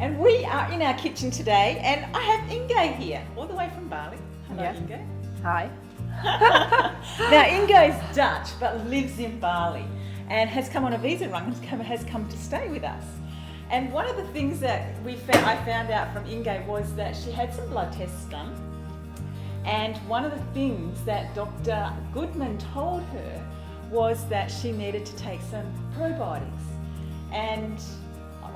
And we are in our kitchen today, and I have Inge here, all the way from Bali. Hello, Yeah. Inge. Hi. Now, Inge is Dutch, but lives in Bali, and has come on a visa run, has come to stay with us. And one of the things that I found out from Inge was that she had some blood tests done, and one of the things that Dr. Goodman told her was that she needed to take some probiotics. And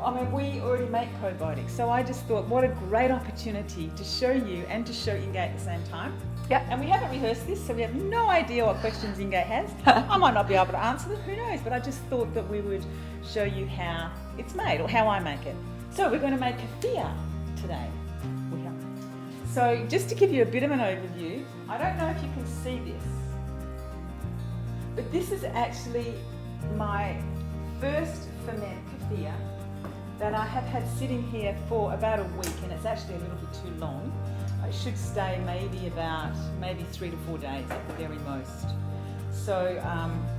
I mean, we already make probiotics, so I just thought, what a great opportunity to show you and to show Inge at the same time. Yeah. And we haven't rehearsed this, so we have no idea what questions Inge has. I might not be able to answer them, who knows, but I just thought that we would show you how it's made, or how I make it. So we're going to make kefir today. So just to give you a bit of an overview, I don't know if you can see this, but this is actually my first ferment kefir that I have had sitting here for about a week, and it's actually a little bit too long. It should stay maybe 3 to 4 days at the very most. So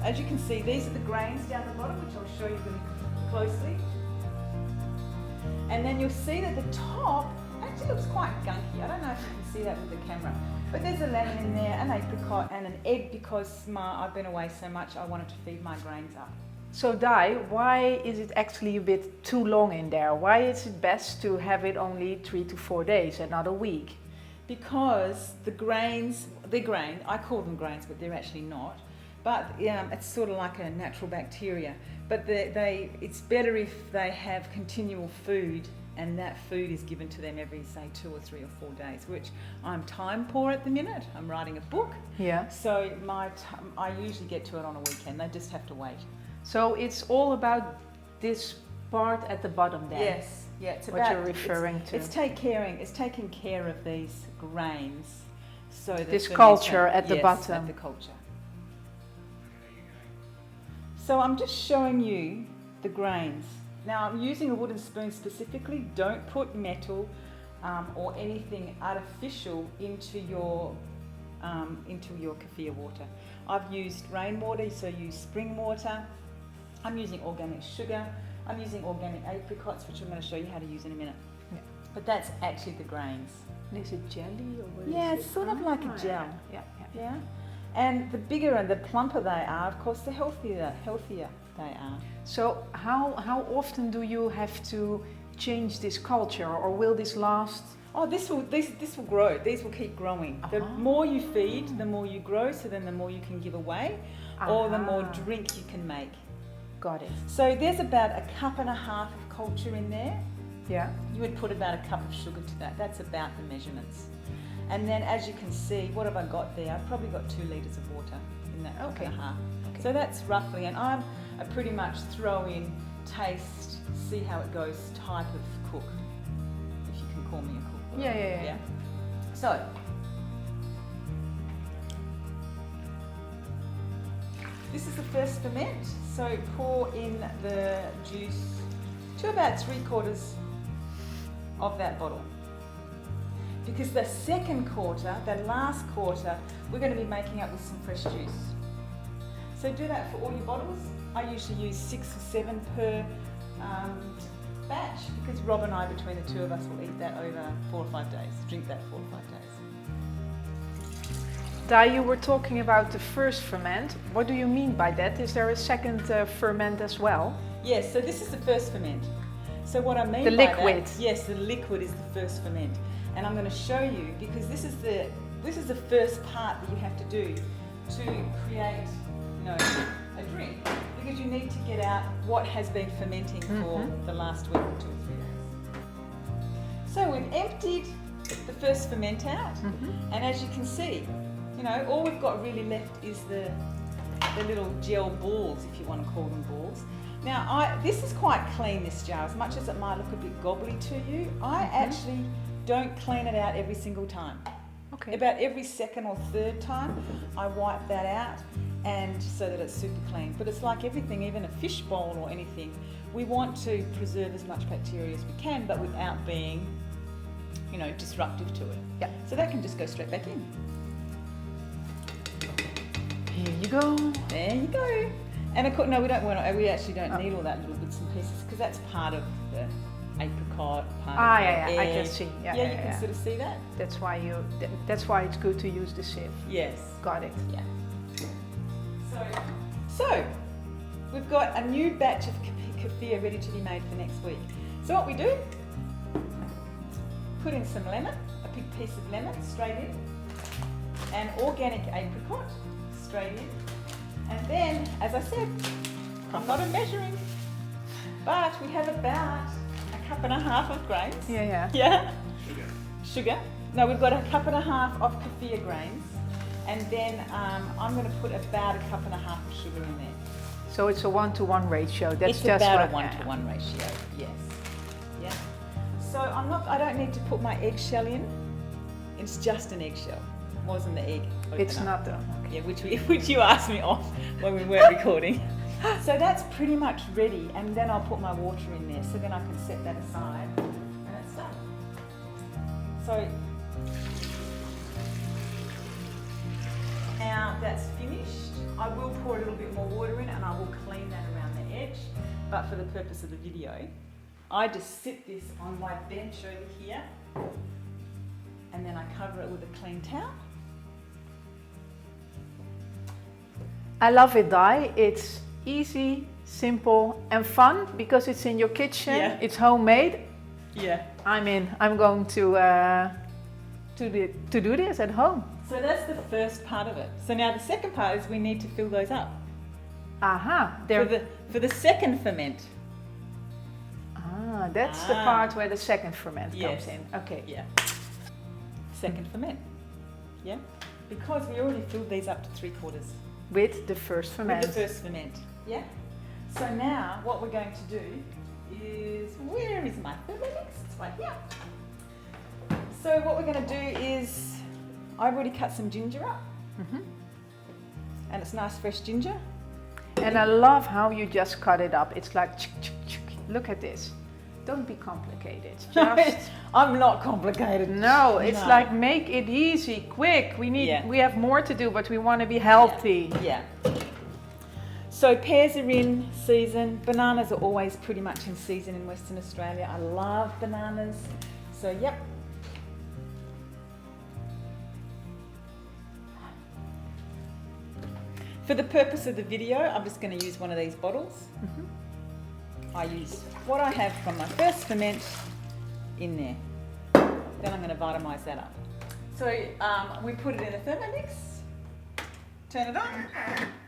as you can see, these are the grains down the bottom, which I'll show you really closely. And then you'll see that the top actually looks quite gunky. I don't know if you can see that with the camera, but there's a lemon in there, an apricot, and an egg, because I've been away so much, I wanted to feed my grains up. So Dai, why is it actually a bit too long in there? Why is it best to have it only 3 to 4 days and not a week? Because the grains, I call them grains, but they're actually not. But it's sort of like a natural bacteria. But it's better if they have continual food, and that food is given to them every, say, 2 or 3 or 4 days, which I'm time poor at the minute. I'm writing a book. Yeah. So I usually get to it on a weekend. They just have to wait. So it's all about this part at the bottom there. Yes. Yeah, it's what you're referring to. It's taking care of these grains, so that this culture at the yes, bottom. At the culture. So I'm just showing you the grains. Now I'm using a wooden spoon specifically. Don't put metal or anything artificial into your kefir water. I've used rainwater, so use spring water. I'm using organic sugar. I'm using organic apricots, which I'm going to show you how to use in a minute. Yeah. But that's actually the grains. And is it jelly or what Yeah, is it's it? sort of like a gel. Yeah. And the bigger and the plumper they are, of course, the healthier they are. So how often do you have to change this culture, or will this last? Oh, this will grow. These will keep growing. The more you feed, the more you grow. So then the more you can give away, or the more drink you can make. Got it. So there's about 1.5 cups of culture in there. Yeah. You would put about 1 cup of sugar to that. That's about the measurements. And then, as you can see, what have I got there? I've probably got 2 litres of water in that 1.5 cups. Okay. So that's roughly, and I pretty much throw in taste, see how it goes, type of cook, if you can call me a cook. Yeah. So, this is the first ferment. So pour in the juice to about 3/4 of that bottle. Because the second quarter, the last quarter, we're going to be making up with some fresh juice. So do that for all your bottles. I usually use 6 or 7 per batch, because Rob and I, between the two of us, will eat that over 4 or 5 days, drink that 4 or 5 days. Dai, you were talking about the first ferment. What do you mean by that? Is there a second ferment as well? Yes, so this is the first ferment. So what I mean the by liquid. that, yes, the liquid is the first ferment. And I'm going to show you, because this is the first part that you have to do to create, a drink, because you need to get out what has been fermenting for the last week or 2 or 3 days. So we've emptied the first ferment out, and as you can see, all we've got really left is the little gel balls, if you want to call them balls. Now, this is quite clean, this jar, as much as it might look a bit gobbly to you. I actually don't clean it out every single time. Okay. About every second or third time, I wipe that out, and so that it's super clean. But it's like everything, even a fish bowl or anything, we want to preserve as much bacteria as we can, but without being, disruptive to it. Yeah. So that can just go straight back in. Here you go. There you go. And of course, no, we actually don't need all that little bits and pieces, because that's part of apricot, part Ah, of yeah, the I can egg. see. Yeah, Yeah, you yeah, can yeah. sort of see that. That's why that's why it's good to use the sieve. Yes. Got it. Yeah. So we've got a new batch of kefir ready to be made for next week. So what we do, put in some lemon, a big piece of lemon straight in, and organic apricot straight in. And then, as I said, I'm not a measuring, but we have about a cup and a half of grains. Yeah, yeah. Yeah? Sugar. No, we've got a cup and a half of kefir grains. And then I'm going to put about a cup and a half of sugar in there. So it's a 1-to-1 ratio. That's It's just about what, a 1-to-1 ratio, yes. Yeah. So I don't need to put my eggshell in. It's just an eggshell. Wasn't the egg open It's up. not though. Yeah, which you asked me off when we weren't recording. So that's pretty much ready, and then I'll put my water in there, so then I can set that aside, and it's done. So now that's finished. I will pour a little bit more water in, and I will clean that around the edge. But for the purpose of the video, I just sit this on my bench over here, and then I cover it with a clean towel. I love it, Di. It's easy, simple, and fun because it's in your kitchen. Yeah. It's homemade. Yeah. I'm going to do this at home. So that's the first part of it. So now the second part is we need to fill those up. Aha. For the second ferment. That's the part where the second ferment Yes. comes in. Okay. Yeah. Second ferment. Yeah. Because we already filled these up to 3/4. With the first ferment. With the first ferment. Yeah. So now what we're going to do is, where is my thermomix? It's right here. So what we're going to do is, I've already cut some ginger up. Mhm. And it's nice fresh ginger. And I love how you just cut it up. It's like, look at this. Don't be complicated. Just I'm not complicated. no, it's No. like make it easy, quick. We have more to do, but we want to be healthy. Yeah. So pears are in season. Bananas are always pretty much in season in Western Australia. I love bananas. So yep. For the purpose of the video, I'm just going to use one of these bottles. Mhm. I use what I have from my first ferment in there. Then I'm going to vitamise that up. So we put it in a Thermomix, turn it on.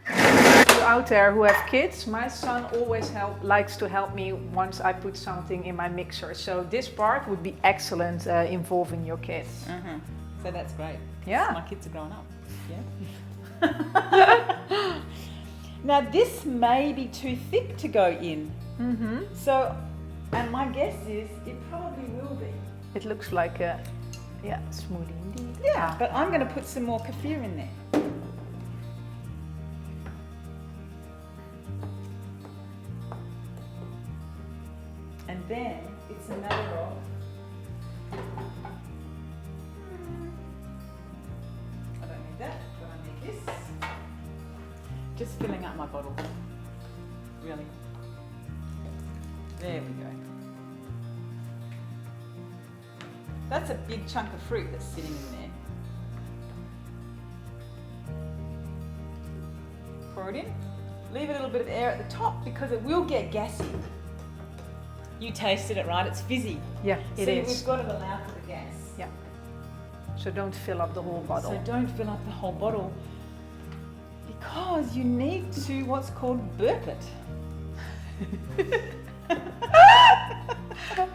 You out there who have kids, my son always likes to help me once I put something in my mixer. So this part would be excellent involving your kids. So that's great. Yeah. My kids are growing up. Yeah. Now this may be too thick to go in. Mm-hmm. So, and my guess is it probably will be. It looks like a smoothie indeed. Yeah, but I'm going to put some more kefir in there. And then it's a matter of I don't need that, but I need this. Just filling up my bottle. Really. There we go. That's a big chunk of fruit that's sitting in there. Pour it in. Leave a little bit of air at the top because it will get gassy. You tasted it, right? It's fizzy. Yeah, it So is. we've got to allow for the gas. Yeah. So don't fill up the whole bottle. So don't fill up the whole bottle because you need to what's called burp it.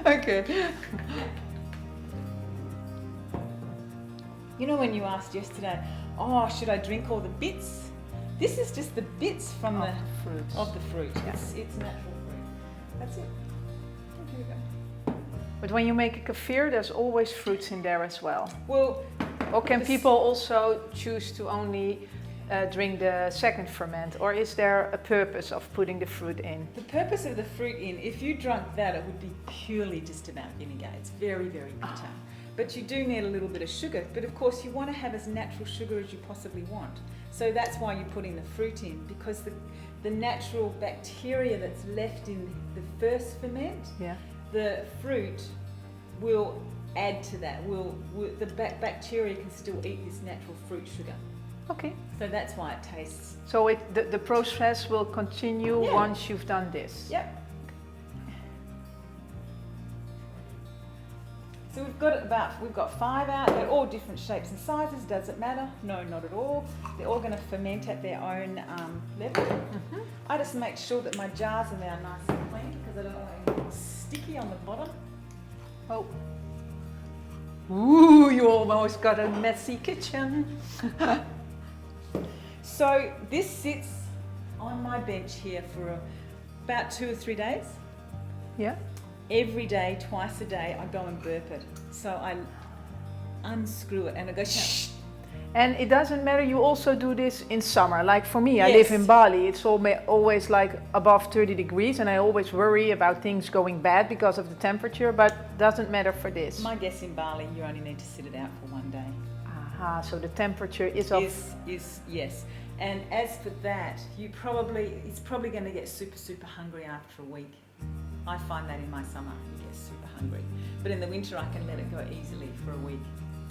Okay. You know when you asked yesterday, oh, should I drink all the bits? This is just the bits from Of the fruits. Of the fruit. Yeah. It's natural fruit. That's it. Oh, here we go. But when you make a kefir, there's always fruits in there as well. Well, Or can This- people also choose to only drink the second ferment? Or is there a purpose of putting the fruit in? the purpose of the fruit in, if you drank that, it would be purely just about vinegar. It's very, very bitter. But you do need a little bit of sugar. But of course, you want to have as natural sugar as you possibly want. So that's why you're putting the fruit in, because the natural bacteria that's left in the first ferment, Yeah. the fruit will add to that. The bacteria can still eat this natural fruit sugar. Okay. So that's why it tastes. So the process will continue Yeah. once you've done this. Yep. So we've got 5 out. They're all different shapes and sizes. Does it matter? No, not at all. They're all going to ferment at their own level. I just make sure that my jars are now nice and clean because I don't want anything sticky on the bottom. Oh. Ooh, you almost got a messy kitchen. So this sits on my bench here for about 2 or 3 days. Yeah. Every day, twice a day, I go and burp it. So I unscrew it and I go shh. And it doesn't matter, you also do this in summer. Like for me, I Yes. live in Bali, it's always like above 30 degrees and I always worry about things going bad because of the temperature, but doesn't matter for this. My guess in Bali, you only need to sit it out for 1 day. Aha, so the temperature is of... Is yes. And as for that, it's probably going to get super, super hungry after a week. I find that in my summer, you get super hungry. But in the winter, I can let it go easily for a week.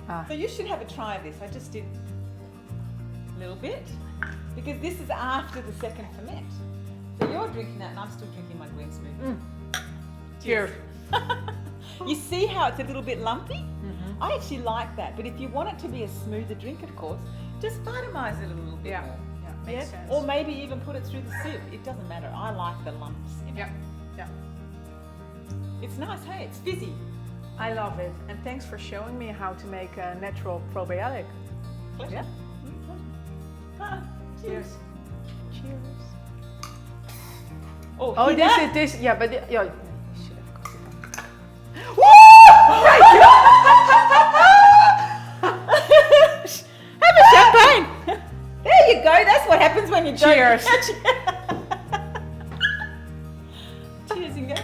Ah. So you should have a try of this. I just did a little bit, because this is after the second ferment. So you're drinking that and I'm still drinking my green smoothie. Cheers. You see how it's a little bit lumpy? I actually like that, but if you want it to be a smoother drink, of course, just vitamize it a little bit more. Yeah, makes sense. Or maybe even put it through the sieve. It doesn't matter. I like the lumps in it. Yeah. It's nice, hey? It's fizzy. I love it. And thanks for showing me how to make a natural probiotic. Pleasure. Yeah. Cheers. Cheers. Oh, Oh, hear this, yeah, but you should have got it on. Have a champagne. There you go. That's what happens when you Cheers. Cheers, Ingo.